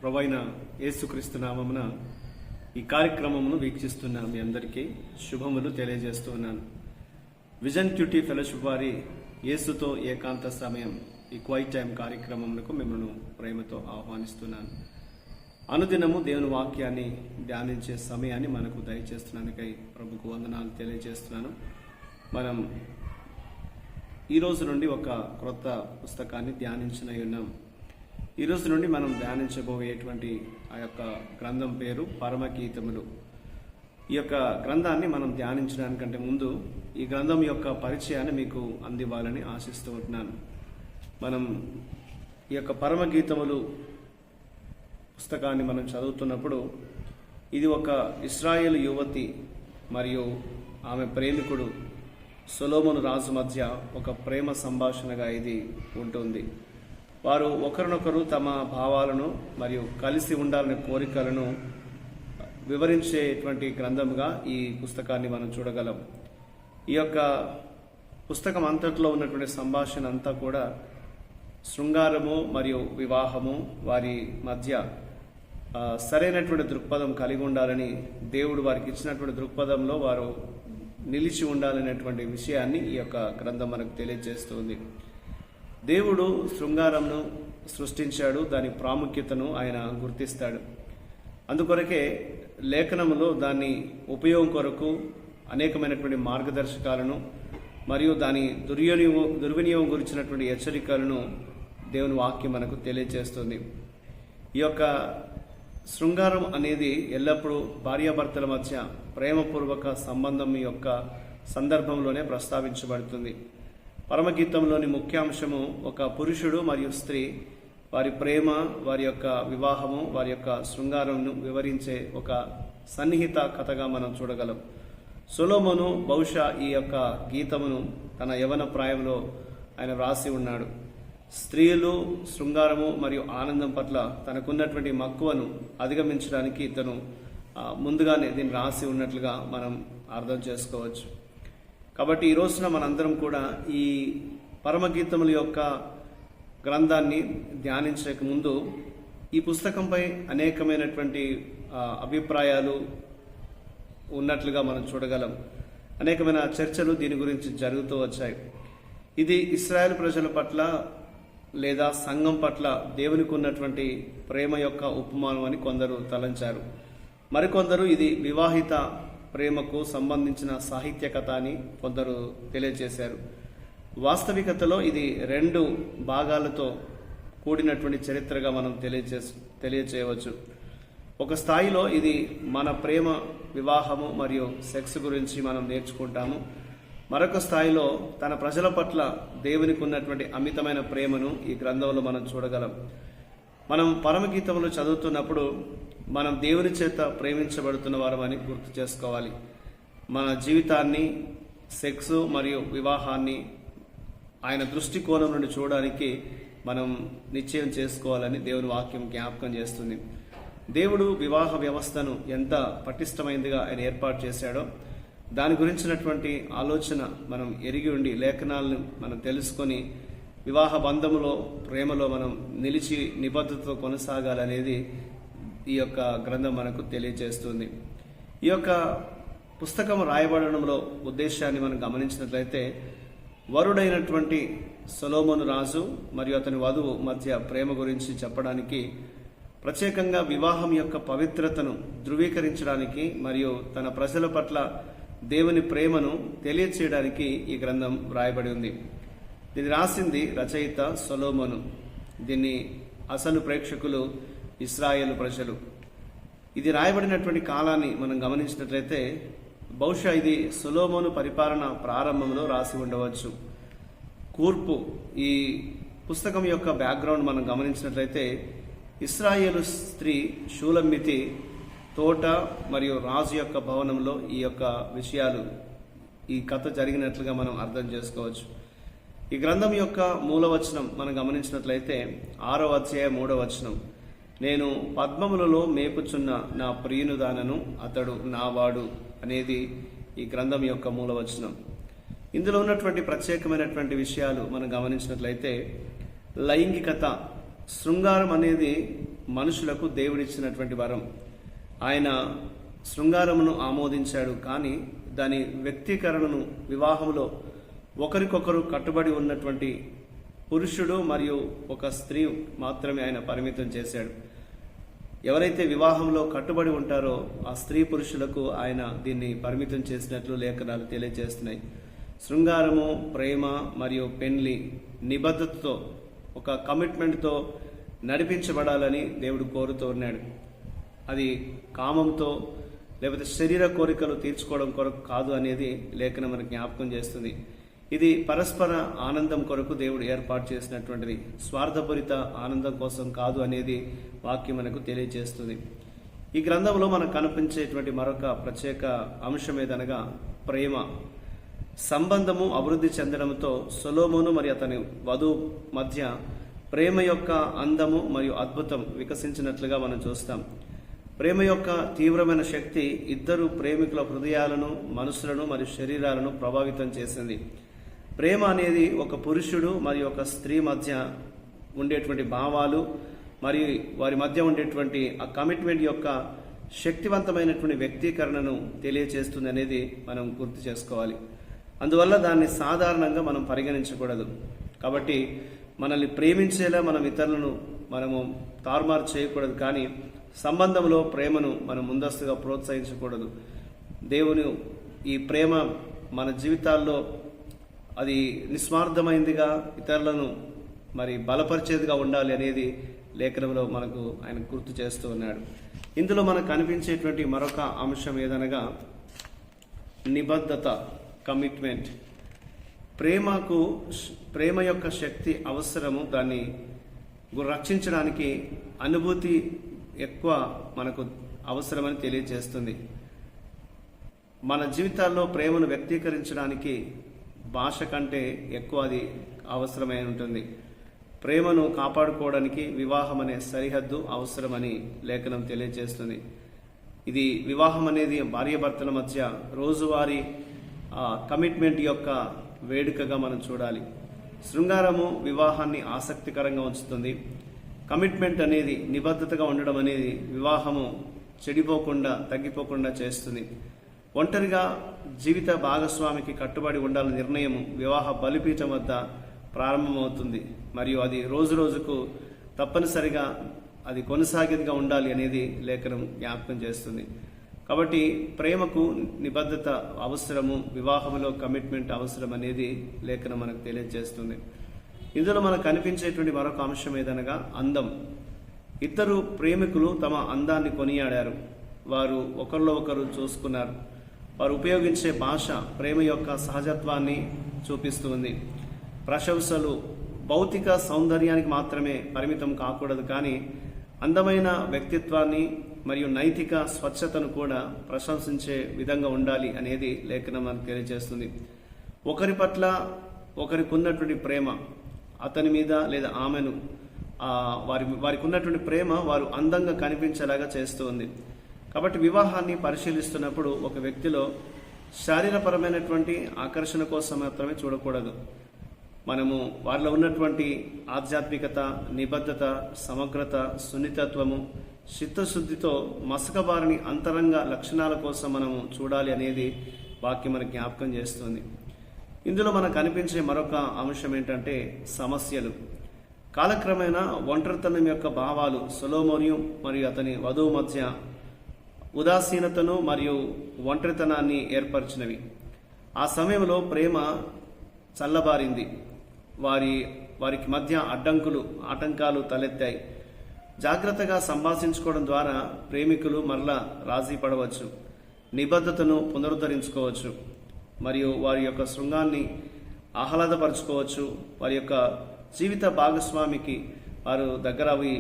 ప్రభువైన యేసుక్రీస్తు నామమున ఈ కార్యక్రమమును వీక్షిస్తున్న మీ అందరికీ శుభములు తెలియజేస్తూ ఉన్నాను. విజన్ క్యూటీ ఫెలోషిప్ వారి యేసుతో ఏకాంత సమయం ఈ క్వైట్ టైం కార్యక్రమమునకు మిమ్మల్ని ప్రేమతో ఆహ్వానిస్తున్నాను. అనుదినము దేవుని వాక్యాన్ని ధ్యానించే సమయాన్ని మనకు దయచేస్తున్నందుకై ప్రభుకు వందనాలు తెలియజేస్తున్నాను. మనం ఈ రోజు నుండి ఒక క్రొత్త పుస్తకాన్ని ధ్యానించనై ఉన్నాం. ఈ రోజు నుండి మనం ధ్యానించబోయేటువంటి ఆ యొక్క గ్రంథం పేరు పరమగీతములు. ఈ యొక్క గ్రంథాన్ని మనం ధ్యానించడానికంటే ముందు ఈ గ్రంథం యొక్క పరిచయాన్ని మీకు అందివ్వాలని ఆశిస్తూ ఉంటున్నాను. మనం ఈ యొక్క పరమగీతములు పుస్తకాన్ని మనం చదువుతున్నప్పుడు ఇది ఒక ఇశ్రాయేలు యువతి మరియు ఆమె ప్రేమికుడు సొలొమోను రాజు మధ్య ఒక ప్రేమ సంభాషణగా ఇది ఉంటుంది. వారు ఒకరినొకరు తమ భావాలను మరియు కలిసి ఉండాలనే కోరికలను వివరించేటువంటి గ్రంథంగా ఈ పుస్తకాన్ని మనం చూడగలం. ఈ యొక్క పుస్తకం అంతట్లో ఉన్నటువంటి సంభాషణ అంతా కూడా శృంగారము మరియు వివాహము వారి మధ్య సరైనటువంటి దృక్పథం కలిగి ఉండాలని, దేవుడు వారికి ఇచ్చినటువంటి దృక్పథంలో వారు నిలిచి ఉండాలనేటువంటి విషయాన్ని ఈ యొక్క గ్రంథం మనకు తెలియజేస్తుంది. దేవుడు శృంగారంను సృష్టించాడు, దాని ప్రాముఖ్యతను ఆయన గుర్తిస్తాడు. అందుకొరకే లేఖనములో దాని ఉపయోగం కొరకు అనేకమైనటువంటి మార్గదర్శకాలను మరియు దాని దుర్వినియోగం గురించినటువంటి హెచ్చరికలను దేవుని వాక్యం మనకు తెలియజేస్తుంది. ఈ యొక్క శృంగారం అనేది ఎల్లప్పుడూ భార్యాభర్తల మధ్య ప్రేమపూర్వక సంబంధం యొక్క సందర్భంలోనే ప్రస్తావించబడుతుంది. పరమగీతంలోని ముఖ్యాంశము ఒక పురుషుడు మరియు స్త్రీ వారి ప్రేమ, వారి యొక్క వివాహము, వారి యొక్క శృంగారంను వివరించే ఒక సన్నిహిత కథగా మనం చూడగలం. సొలొమోను బహుశా ఈ యొక్క గీతమును తన యవన ప్రాయంలో ఆయన వ్రాసి ఉన్నాడు. స్త్రీలు, శృంగారము మరియు ఆనందం పట్ల తనకున్నటువంటి మక్కువను అధిగమించడానికి ఇతను ముందుగానే దీన్ని రాసి ఉన్నట్లుగా మనం అర్థం చేసుకోవచ్చు. కాబట్టి ఈ రోజున మనందరం కూడా ఈ పరమగీతముల యొక్క గ్రంథాన్ని ధ్యానించక ముందు ఈ పుస్తకంపై అనేకమైనటువంటి అభిప్రాయాలు ఉన్నట్లుగా మనం చూడగలం. అనేకమైన చర్చలు దీని గురించి జరుగుతూ వచ్చాయి. ఇది ఇశ్రాయేల్ ప్రజల పట్ల లేదా సంఘం పట్ల దేవునికి ఉన్నటువంటి ప్రేమ యొక్క ఉపమానం అని కొందరు తలంచారు. మరికొందరు ఇది వివాహిత ప్రేమకు సంబంధించిన సాహిత్య కథ అని కొందరు తెలియజేశారు. వాస్తవికతలో ఇది 2 భాగాలతో కూడినటువంటి చరిత్రగా మనం తెలియచేయవచ్చు. ఒక స్థాయిలో ఇది మన ప్రేమ, వివాహము మరియు సెక్స్ గురించి మనం నేర్చుకుంటాము. మరొక స్థాయిలో తన ప్రజల పట్ల దేవునికి ఉన్నటువంటి అమితమైన ప్రేమను ఈ గ్రంథంలో మనం చూడగలం. మనం పరమగీతములు చదువుతున్నప్పుడు మనం దేవుని చేత ప్రేమించబడుతున్న వారమని గుర్తు చేసుకోవాలి. మన జీవితాన్ని, సెక్స్ మరియు వివాహాన్ని ఆయన దృష్టికోణం నుండి చూడడానికి మనం నిశ్చయం చేసుకోవాలని దేవుని వాక్యం జ్ఞాపకం చేస్తుంది. దేవుడు వివాహ వ్యవస్థను ఎంత పటిష్టమైనదిగా ఆయన ఏర్పాటు చేశాడో దాని గురించినటువంటి ఆలోచన మనం ఎరిగి ఉండి లేఖనాలను మనం తెలుసుకొని వివాహ బంధములో, ప్రేమలో మనం నిలిచి నిబద్ధతతో కొనసాగాలనేది ఈ యొక్క గ్రంథం మనకు తెలియజేస్తుంది. ఈ యొక్క పుస్తకం రాయబడడంలో ఉద్దేశాన్ని మనం గమనించినట్లయితే వరుడైనటువంటి సొలొమోను రాజు మరియు అతని వధువు మధ్య ప్రేమ గురించి చెప్పడానికి, ప్రత్యేకంగా వివాహం యొక్క పవిత్రతను ధృవీకరించడానికి మరియు తన ప్రజల పట్ల దేవుని ప్రేమను తెలియచేయడానికి ఈ గ్రంథం వ్రాయబడి ఉంది. దీన్ని రాసింది రచయిత సొలొమోను. దీన్ని అసలు ప్రేక్షకులు ఇశ్రాయేలు ప్రజలు. ఇది రాయబడినటువంటి కాలాన్ని మనం గమనించినట్లయితే బహుశా ఇది సొలొమోను పరిపాలన ప్రారంభంలో రాసి ఉండవచ్చు. కూర్పు ఈ పుస్తకం యొక్క బ్యాక్గ్రౌండ్ మనం గమనించినట్లయితే ఇశ్రాయేలు స్త్రీ షూలమ్మితి తోట మరియు రాజు యొక్క భవనంలో ఈ యొక్క విషయాలు, ఈ కథ జరిగినట్లుగా మనం అర్థం చేసుకోవచ్చు. ఈ గ్రంథం యొక్క మూలవచనం మనం గమనించినట్లయితే 6వ అధ్యాయం 3వ వచనం, నేను పద్మములలో మేపుచున్న నా ప్రియునుదానను, అతడు నావాడు అనేది ఈ గ్రంథం యొక్క మూలవచనం. ఇందులో ఉన్నటువంటి ప్రత్యేకమైనటువంటి విషయాలు మనం గమనించినట్లయితే లైంగికత, శృంగారం అనేది మనుషులకు దేవుడిచ్చినటువంటి వరం. ఆయన శృంగారమును ఆమోదించాడు, కానీ దాని వ్యక్తీకరణను వివాహంలో ఒకరికొకరు కట్టుబడి ఉన్నటువంటి పురుషుడు మరియు ఒక స్త్రీ మాత్రమే ఆయన పరిమితం చేశాడు. ఎవరైతే వివాహంలో కట్టుబడి ఉంటారో ఆ స్త్రీ పురుషులకు ఆయన దీన్ని పరిమితం చేసినట్లు లేఖనాలు తెలియజేస్తున్నాయి. శృంగారము, ప్రేమ మరియు పెండ్లి నిబద్ధతతో, ఒక కమిట్మెంట్తో నడిపించబడాలని దేవుడు కోరుతూ ఉన్నాడు. అది కామంతో లేకపోతే శరీర కోరికలు తీర్చుకోవడం కొరకు కాదు అనేది లేఖనం మనకు జ్ఞాపకం చేస్తుంది. ఇది పరస్పర ఆనందం కొరకు దేవుడు ఏర్పాటు చేసినటువంటిది, స్వార్థపూరిత ఆనందం కోసం కాదు అనేది వాక్యం మనకు తెలియజేస్తుంది. ఈ గ్రంథంలో మనకు కనిపించేటువంటి మరొక ప్రత్యేక అంశం ఏదనగా ప్రేమ. సంబంధము అభివృద్ధి చెందడంతో సొలొమోను మరియు అతని వధువు మధ్య ప్రేమ యొక్క అందము మరియు అద్భుతం వికసించినట్లుగా మనం చూస్తాం. ప్రేమ యొక్క తీవ్రమైన శక్తి ఇద్దరు ప్రేమికుల హృదయాలను, మనసులను మరియు శరీరాలను ప్రభావితం చేసింది. ప్రేమ అనేది ఒక పురుషుడు మరియు ఒక స్త్రీ మధ్య ఉండేటువంటి భావాలు మరియు వారి మధ్య ఉండేటువంటి ఆ కమిట్మెంట్ యొక్క శక్తివంతమైనటువంటి వ్యక్తీకరణను తెలియచేస్తుంది అనేది మనం గుర్తు చేసుకోవాలి. అందువల్ల దాన్ని సాధారణంగా మనం పరిగణించకూడదు. కాబట్టి మనల్ని ప్రేమించేలా మనం ఇతరులను మనము తారుమారు చేయకూడదు, కానీ సంబంధంలో ప్రేమను మనం ముందస్తుగా ప్రోత్సహించకూడదు. దేవుని ఈ ప్రేమ మన జీవితాల్లో అది నిస్వార్థమైందిగా, ఇతరులను మరి బలపరిచేదిగా ఉండాలి అనేది లేఖనంలో మనకు ఆయన గుర్తు చేస్తూ ఉన్నాడు. ఇందులో మనకు కనిపించేటువంటి మరొక అంశం ఏదనగా నిబద్ధత, కమిట్మెంట్. ప్రేమ యొక్క శక్తి అవసరము. దాన్ని రక్షించడానికి అనుభూతి ఎక్కువ మనకు అవసరమని తెలియజేస్తుంది. మన జీవితాల్లో ప్రేమను వ్యక్తీకరించడానికి భాష కంటే ఎక్కువ అది అవసరమై ఉంటుంది. ప్రేమను కాపాడుకోవడానికి వివాహం అనే సరిహద్దు అవసరమని లేఖనం తెలియజేస్తుంది. ఇది వివాహం అనేది భార్యాభర్తల మధ్య రోజువారీ కమిట్మెంట్ యొక్క వేడుకగా మనం చూడాలి. శృంగారము వివాహాన్ని ఆసక్తికరంగా ఉంచుతుంది. కమిట్మెంట్ అనేది, నిబద్ధతగా ఉండడం అనేది వివాహము చెడిపోకుండా, తగ్గిపోకుండా చేస్తుంది. ఒంటరిగా జీవిత భాగస్వామికి కట్టుబడి ఉండాలని నిర్ణయం వివాహ బలిపీఠం వద్ద ప్రారంభమవుతుంది మరియు అది రోజు రోజుకు తప్పనిసరిగా అది కొనసాగేదిగా ఉండాలి అనేది లేఖనం జ్ఞాపకం చేస్తుంది. కాబట్టి ప్రేమకు నిబద్ధత అవసరము, వివాహంలో కమిట్మెంట్ అవసరం అనేది లేఖనం మనకు తెలియజేస్తుంది. ఇందులో మనకు కనిపించేటువంటి మరొక అంశం ఏదనగా అందం. ఇద్దరు ప్రేమికులు తమ అందాన్ని కొనియాడారు. వారు ఒకరిలో ఒకరు చూసుకున్నారు. వారు ఉపయోగించే భాష ప్రేమ యొక్క సహజత్వాన్ని చూపిస్తుంది. ప్రశంసలు భౌతిక సౌందర్యానికి మాత్రమే పరిమితం కాకూడదు, కానీ అందమైన వ్యక్తిత్వాన్ని మరియు నైతిక స్వచ్ఛతను కూడా ప్రశంసించే విధంగా ఉండాలి అనేది లేఖనం మనకు తెలియజేస్తుంది. ఒకరి పట్ల ఒకరికి ఉన్నటువంటి ప్రేమ, అతని మీద లేదా ఆమెను వారికి ఉన్నటువంటి ప్రేమ వారు అందంగా కనిపించేలాగా చేస్తూ ఉంది. కాబట్టి వివాహాన్ని పరిశీలిస్తున్నప్పుడు ఒక వ్యక్తిలో శారీరపరమైనటువంటి ఆకర్షణ కోసం మాత్రమే చూడకూడదు. మనము వారిలో ఉన్నటువంటి ఆధ్యాత్మికత, నిబద్ధత, సమగ్రత, సున్నితత్వము, చిత్తశుద్ధితో మసకబారని అంతరంగ లక్షణాల కోసం మనము చూడాలి అనేది వాక్యం మనకు జ్ఞాపకం చేస్తుంది. ఇందులో మనకు కనిపించే మరొక అంశం ఏంటంటే సమస్యలు. కాలక్రమేణా ఒంటరితనం యొక్క భావాలు సొలొమోను మరియు అతని వధువు మధ్య ఉదాసీనతను మరియు ఒంటరితనాన్ని ఏర్పరిచినవి. ఆ సమయంలో ప్రేమ చల్లబారింది. వారికి మధ్య ఆటంకాలు తలెత్తాయి. జాగ్రత్తగా సంభాషించుకోవడం ద్వారా ప్రేమికులు మరలా రాజీ పడవచ్చు, నిబద్ధతను పునరుద్ధరించుకోవచ్చు మరియు వారి యొక్క శృంగాన్ని ఆహ్లాదపరచుకోవచ్చు. వారి యొక్క జీవిత భాగస్వామికి వారు దగ్గర అవి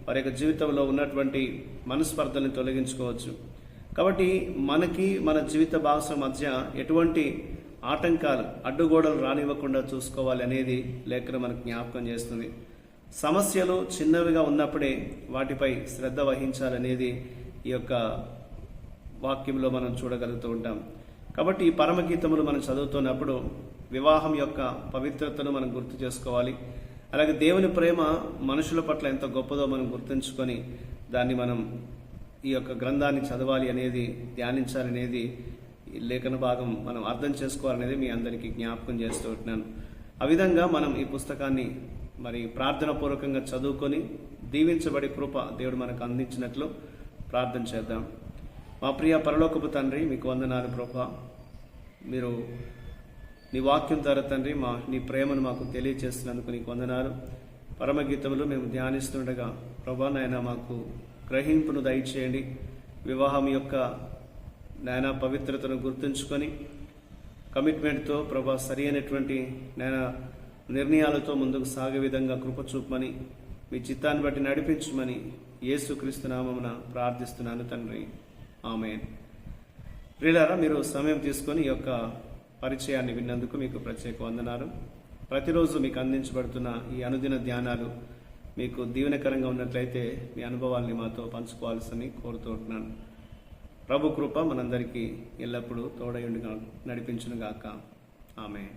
వారి యొక్క జీవితంలో ఉన్నటువంటి మనస్పర్ధల్ని తొలగించుకోవచ్చు. కాబట్టి మన జీవిత భాగస్వామి మధ్య ఎటువంటి ఆటంకాలు, అడ్డుగోడలు రానివ్వకుండా చూసుకోవాలి అనేది లేఖనం మనకు జ్ఞాపకం చేస్తుంది. సమస్యలు చిన్నవిగా ఉన్నప్పుడే వాటిపై శ్రద్ధ వహించాలనేది ఈ యొక్క వాక్యంలో మనం చూడగలుగుతూ ఉంటాం. కాబట్టి ఈ పరమగీతములు మనం చదువుతున్నప్పుడు వివాహం యొక్క పవిత్రతను మనం గుర్తు చేసుకోవాలి. అలాగే దేవుని ప్రేమ మనుషుల పట్ల ఎంత గొప్పదో మనం గుర్తుంచుకొని దాన్ని మనం ఈ యొక్క గ్రంథాన్ని చదవాలి అనేది, ధ్యానించాలనేది, ఈ లేఖన భాగం మనం అర్థం చేసుకోవాలనేది మీ అందరికీ జ్ఞాపకం చేస్తూ ఉంటున్నాను. ఆ విధంగా మనం ఈ పుస్తకాన్ని మరి ప్రార్థన పూర్వకంగా చదువుకొని దీవించబడి కృప దేవుడు మనకు అందించినట్లు ప్రార్థన చేద్దాం. మా ప్రియ పరలోకపు తండ్రి, మీకు వందనాలు ప్రభా. మీరు నీ వాక్యం ద్వారా తండ్రి నీ ప్రేమను మాకు తెలియజేస్తున్నందుకు నీకు వందనాలు. పరమగీతములు మేము ధ్యానిస్తుండగా ప్రభా నాయన మాకు గ్రహింపును దయచేయండి. వివాహం యొక్క నాయన పవిత్రతను గుర్తుంచుకొని కమిట్మెంట్తో ప్రభా సరి అయినటువంటి నాయన నిర్ణయాలతో ముందుకు సాగే విధంగా కృప చూపమని, మీ చిత్తాన్ని బట్టి నడిపించమని యేసుక్రీస్తు నామమున ప్రార్థిస్తున్నాను తండ్రి. ఆమేన్. ప్రియులారా, మీరు సమయం తీసుకొని ఈ యొక్క పరిచయాన్ని విన్నందుకు మీకు ప్రత్యేక వందనాలు. ప్రతిరోజు మీకు అందించబడుతున్న ఈ అనుదిన ధ్యానాలు మీకు దీవెనకరంగా ఉన్నట్లయితే మీ అనుభవాల్ని మాతో పంచుకోవాల్సింది కోరుతూ ఉంటున్నాను. ప్రభు కృప మనందరికీ ఎల్లప్పుడూ తోడయుండుగా నడిపించునుగాక. ఆమేన్.